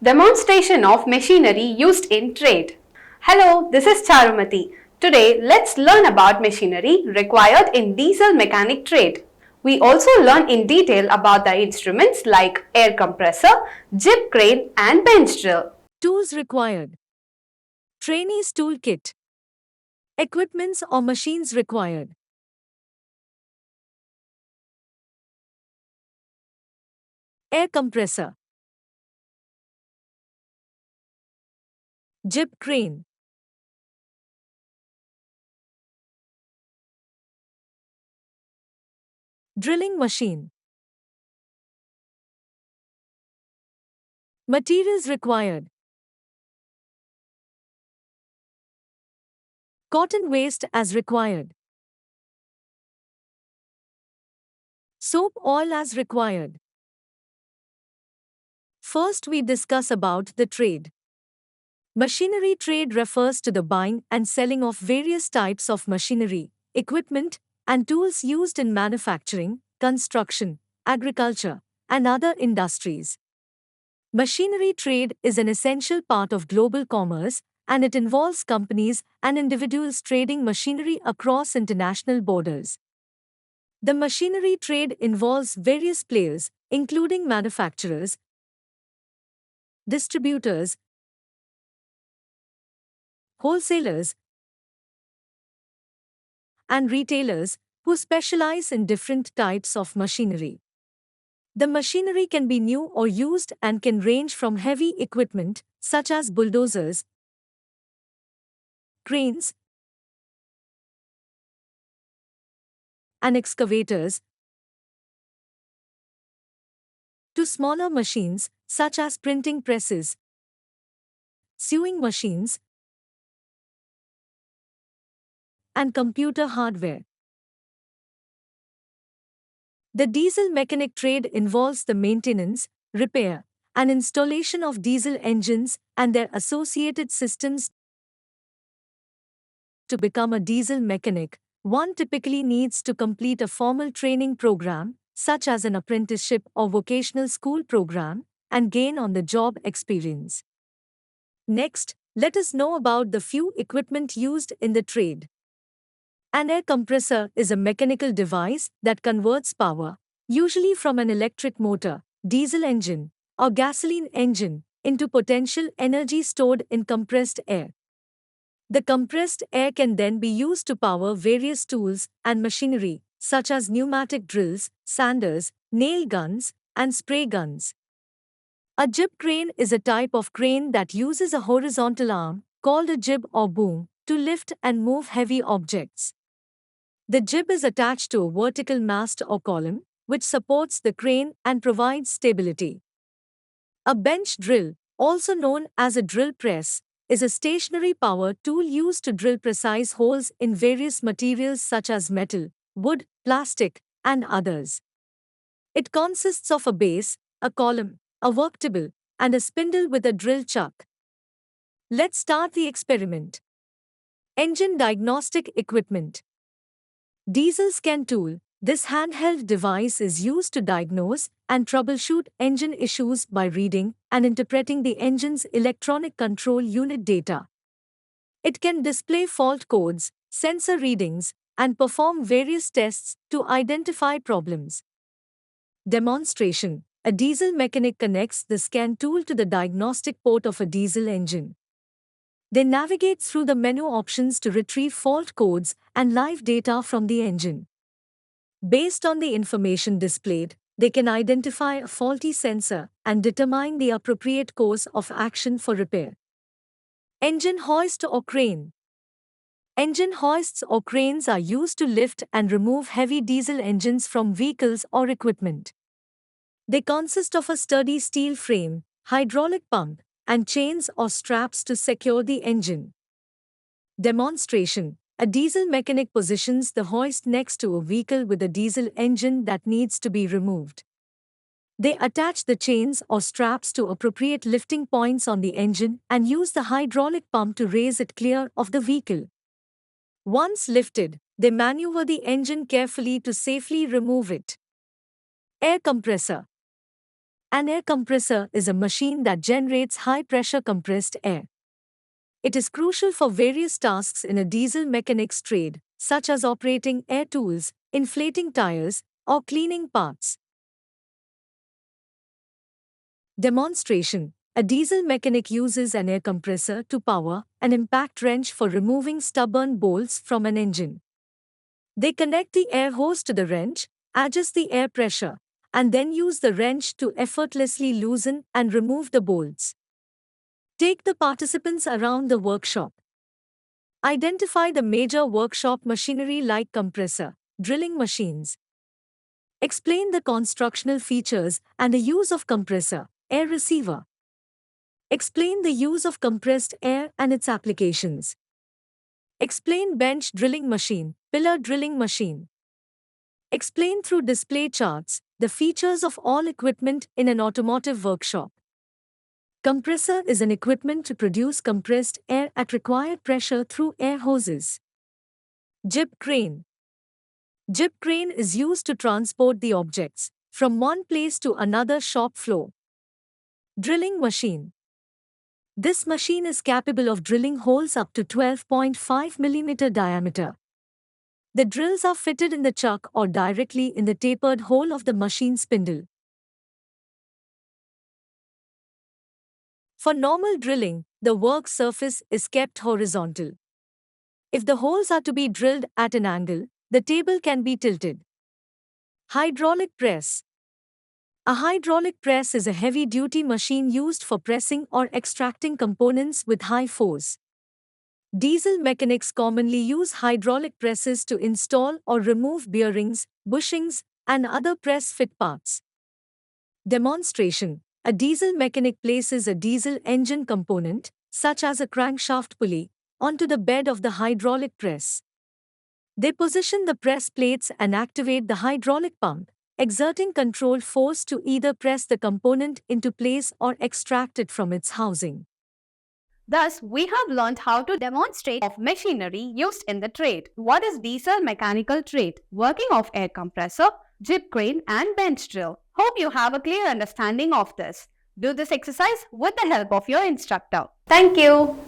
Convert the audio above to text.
Demonstration of machinery used in trade. Hello, this is Charumati. Today, let's learn about machinery required in diesel mechanic trade. We also learn in detail about the instruments like air compressor, jib crane and bench drill. Tools required. Trainees toolkit. Equipments or machines required. Air compressor. Jib crane. Drilling machine. Materials required. Cotton waste as required. Soap oil as required. First, we discuss about the trade. Machinery trade refers to the buying and selling of various types of machinery, equipment, and tools used in manufacturing, construction, agriculture, and other industries. Machinery trade is an essential part of global commerce, and it involves companies and individuals trading machinery across international borders. The machinery trade involves various players, including manufacturers, distributors, wholesalers, and retailers who specialize in different types of machinery. The machinery can be new or used and can range from heavy equipment, such as bulldozers, cranes, and excavators, to smaller machines, such as printing presses, sewing machines, and computer hardware. The diesel mechanic trade involves the maintenance, repair, and installation of diesel engines and their associated systems. To become a diesel mechanic, one typically needs to complete a formal training program, such as an apprenticeship or vocational school program, and gain on the job experience. Next, let us know about the few equipment used in the trade. An air compressor is a mechanical device that converts power, usually from an electric motor, diesel engine, or gasoline engine, into potential energy stored in compressed air. The compressed air can then be used to power various tools and machinery, such as pneumatic drills, sanders, nail guns, and spray guns. A jib crane is a type of crane that uses a horizontal arm, called a jib or boom, to lift and move heavy objects. The jib is attached to a vertical mast or column, which supports the crane and provides stability. A bench drill, also known as a drill press, is a stationary power tool used to drill precise holes in various materials such as metal, wood, plastic, and others. It consists of a base, a column, a worktable, and a spindle with a drill chuck. Let's start the experiment. Engine diagnostic equipment. Diesel scan tool. This handheld device is used to diagnose and troubleshoot engine issues by reading and interpreting the engine's electronic control unit data. It can display fault codes, sensor readings, and perform various tests to identify problems. Demonstration. A diesel mechanic connects the scan tool to the diagnostic port of a diesel engine. They navigate through the menu options to retrieve fault codes and live data from the engine. Based on the information displayed, they can identify a faulty sensor and determine the appropriate course of action for repair. Engine hoist or crane. Engine hoists or cranes are used to lift and remove heavy diesel engines from vehicles or equipment. They consist of a sturdy steel frame, hydraulic pump, and chains or straps to secure the engine. Demonstration. A diesel mechanic positions the hoist next to a vehicle with a diesel engine that needs to be removed. They attach the chains or straps to appropriate lifting points on the engine and use the hydraulic pump to raise it clear of the vehicle. Once lifted, they maneuver the engine carefully to safely remove it. Air compressor. An air compressor is a machine that generates high-pressure compressed air. It is crucial for various tasks in a diesel mechanics trade, such as operating air tools, inflating tires, or cleaning parts. Demonstration. A diesel mechanic uses an air compressor to power an impact wrench for removing stubborn bolts from an engine. They connect the air hose to the wrench, adjust the air pressure, and then use the wrench to effortlessly loosen and remove the bolts. Take the participants around the workshop. Identify the major workshop machinery like compressor, drilling machines. Explain the constructional features and the use of compressor, air receiver. Explain the use of compressed air and its applications. Explain bench drilling machine, pillar drilling machine. Explain through display charts the features of all equipment in an automotive workshop. Compressor is an equipment to produce compressed air at required pressure through air hoses. Jib crane. Jib crane is used to transport the objects from one place to another shop floor. Drilling machine. This machine is capable of drilling holes up to 12.5 mm diameter. The drills are fitted in the chuck or directly in the tapered hole of the machine spindle. For normal drilling, the work surface is kept horizontal. If the holes are to be drilled at an angle, the table can be tilted. Hydraulic press. A hydraulic press is a heavy-duty machine used for pressing or extracting components with high force. Diesel mechanics commonly use hydraulic presses to install or remove bearings, bushings, and other press-fit parts. Demonstration. A diesel mechanic places a diesel engine component, such as a crankshaft pulley, onto the bed of the hydraulic press. They position the press plates and activate the hydraulic pump, exerting controlled force to either press the component into place or extract it from its housing. Thus, we have learned how to demonstrate of machinery used in the trade. What is diesel mechanical trade? Working of air compressor, jib crane and bench drill. Hope you have a clear understanding of this. Do this exercise with the help of your instructor. Thank you.